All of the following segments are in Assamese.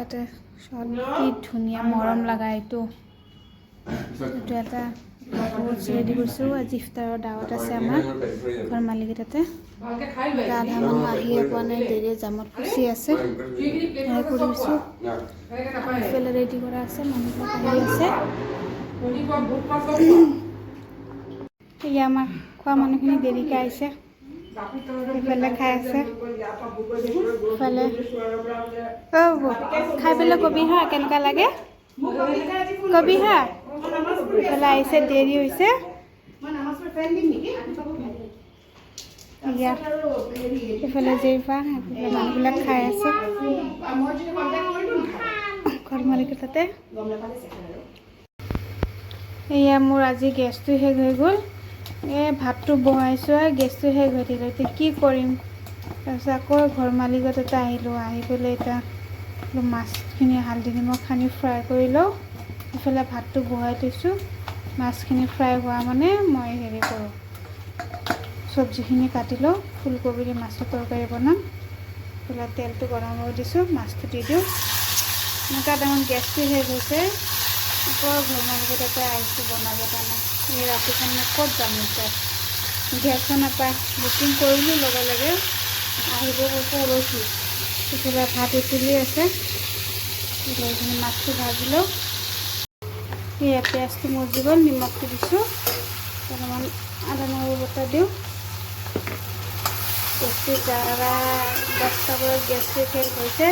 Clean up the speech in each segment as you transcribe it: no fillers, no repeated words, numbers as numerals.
এটা কি ধুনীয়া মৰম লগা এইটো এটা ৰেডি কৰিছোঁ। আজি ইফতাৰৰ দাৱত আছে আমাৰ ঘৰ মালিক তাতে। আধা মানুহ আহিয়ে পোৱা নাই, দেৰি জামত ফচি আছে। কৰিছোঁ ইফালে ৰেডি কৰা আছে, মানুহবিলাক আহি আছে। এয়া আমাৰ খোৱা মানুহখিনি দেৰিকৈ আহিছে, ইফালে খাই আছে। ইফালে খাই পেলাই কবি হা কেনেকুৱা লাগে, কবি হা। ইফালে আহিছে, দেৰি হৈছে। ইফালে জেইফা, মানুহবিলাক খাই আছে ঘৰ মালিকৰ তাতে। এয়া মোৰ আজি গেছটো শেষ হৈ গ'ল। ভাতটো বহাইছোঁ আৰু গেছটো শেষ হৈ থাকিলে, এতিয়া কি কৰিম। তাৰপিছত আকৌ ঘৰ মালিকৰ তাতে আহিলোঁ। আহি পেলাই এতিয়া মাছখিনি হালধি নিমখ সানি ফ্ৰাই কৰি লওঁ। ইফালে ভাতটো বহাই থৈছোঁ। মাছখিনি ফ্ৰাই হোৱা মানে মই হেৰি কৰোঁ, চব্জিখিনি কাটি লওঁ। ফুলকবি দি মাছৰ তৰকাৰী বনাম। ইফালে তেলটো গৰম হৈ দিছোঁ, মাছটো দি দিওঁ। এনেকুৱা টাইমত গেছটো শেষ হৈছে। আকৌ ঘৰ মালিকৰ তাতে আহিছোঁ বনাবৰ কাৰণে। এই ৰাতিখন মই ক'ত যাম এতিয়া, গেছো নাপায়। বুকিং কৰিলোঁ লগে লগে, আহিব কৈছে ৰখি। ইফালে ভাত উতলি আছে, এইখিনি মাছটো ভাজি লওঁ। সেয়া পিঁয়াজটো মজি গ'ল, নিমখটো দিছোঁ, অলপমান আদা নহৰু বটা দিওঁ। গেছটো 10টা বজাত গেছটো শেষ হৈছে,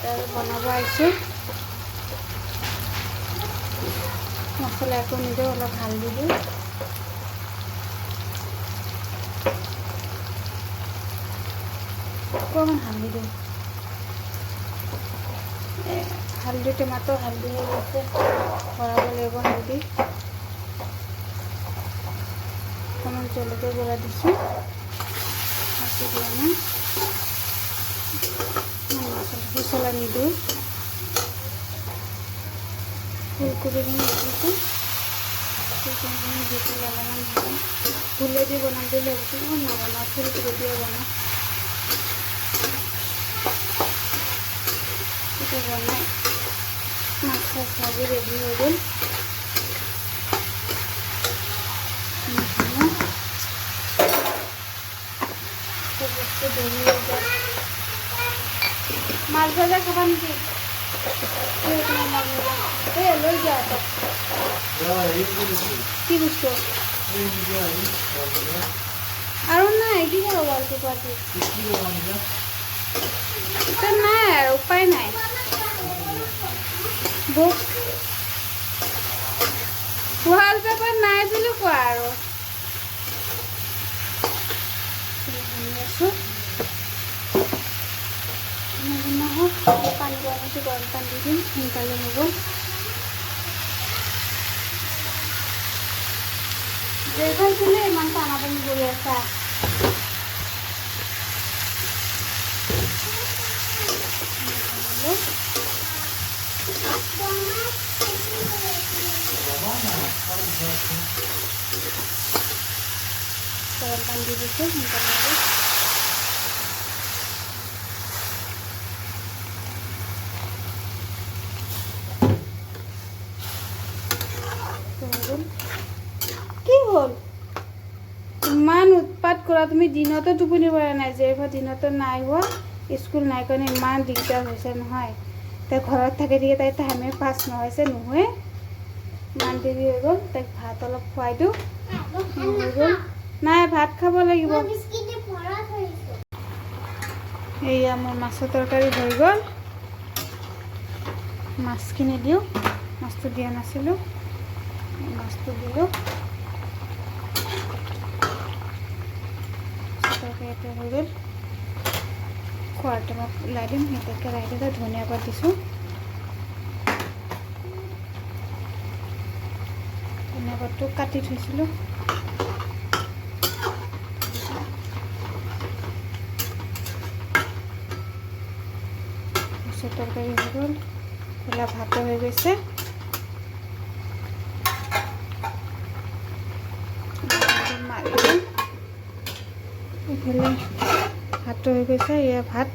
আৰু বনাব আহিছোঁ। মছলা একো নিদিওঁ, অলপ হালধি দিওঁ। অকণমান হালধি দিওঁ, হালধি টমাটো হালধি হৈ গৈছে, ভৰাব লাগিব হালধি। অকণমান জলকীয়া গুড়া দিছোঁ, হালধি দিয়া নাই। মছলা নিদিওঁ, ফুলকবিখিনি দিছোঁ। ফুলকবিখিনি দি পেলাই অলপমান ফুলেদি বনাম বুলি ভাবিছোঁ, নবনাওঁ, ফুলকবি দিয়ে বনাওঁ। সেইটো বনাই মাছ চাছ ভাজি ৰেডি হৈ গ'ল। বস্তু দেৰি হৈ যায়। মাছ ভাজা খাবা নেকি? লৈ যোৱা কি বস্তু আৰু নাই, কি খাব ৱালপেপাৰটো নাই আৰু উপায় নাই। ৱালপেপাৰ নাই বুলি কোৱা আৰু। পানী বনাইছোঁ, গৰম পানী দি দিম, সোনকালে হ'ব। যেইখন ছিলে ইমান টানা টানি কৰি আছা। গৰম পানী দি দিছোঁ, সোনকালে হ'ব। কি হ'ল ইমান উৎপাত কৰা তুমি? দিনতো টোপনি পৰা নাই, যে দিনতো নাই হোৱা, স্কুল নাই কাৰণে ইমান দিগদাৰ হৈছে নহয়। তাই ঘৰত থাকি থাকি তাই টাইমে পাছ নহৈছে, নহয় ইমান দেৰি হৈ গ'ল। তাইক ভাত অলপ খুৱাই দিওঁ, হৈ গ'ল। নাই, ভাত খাব লাগিব। এয়া মোৰ মাছৰ তৰকাৰী হৈ গ'ল। মাছখিনি দিওঁ, মাছটো দিয়া নাছিলোঁ, মাছটো দিলোঁ। তৰকাৰীটো হৈ গ'ল। খোৱাৰ টাইমত ওলাই দিম। সিহঁতে কেৰাহীতে ধনিয়া পাত দিছোঁ, ধনিয়া পাতটো কাটি থৈছিলোঁ। মাছৰ তৰকাৰী হৈ গ'ল, খোলা ভাতো হৈ গৈছে। ইফালে ভাতটো হৈ গৈছে, এয়া ভাত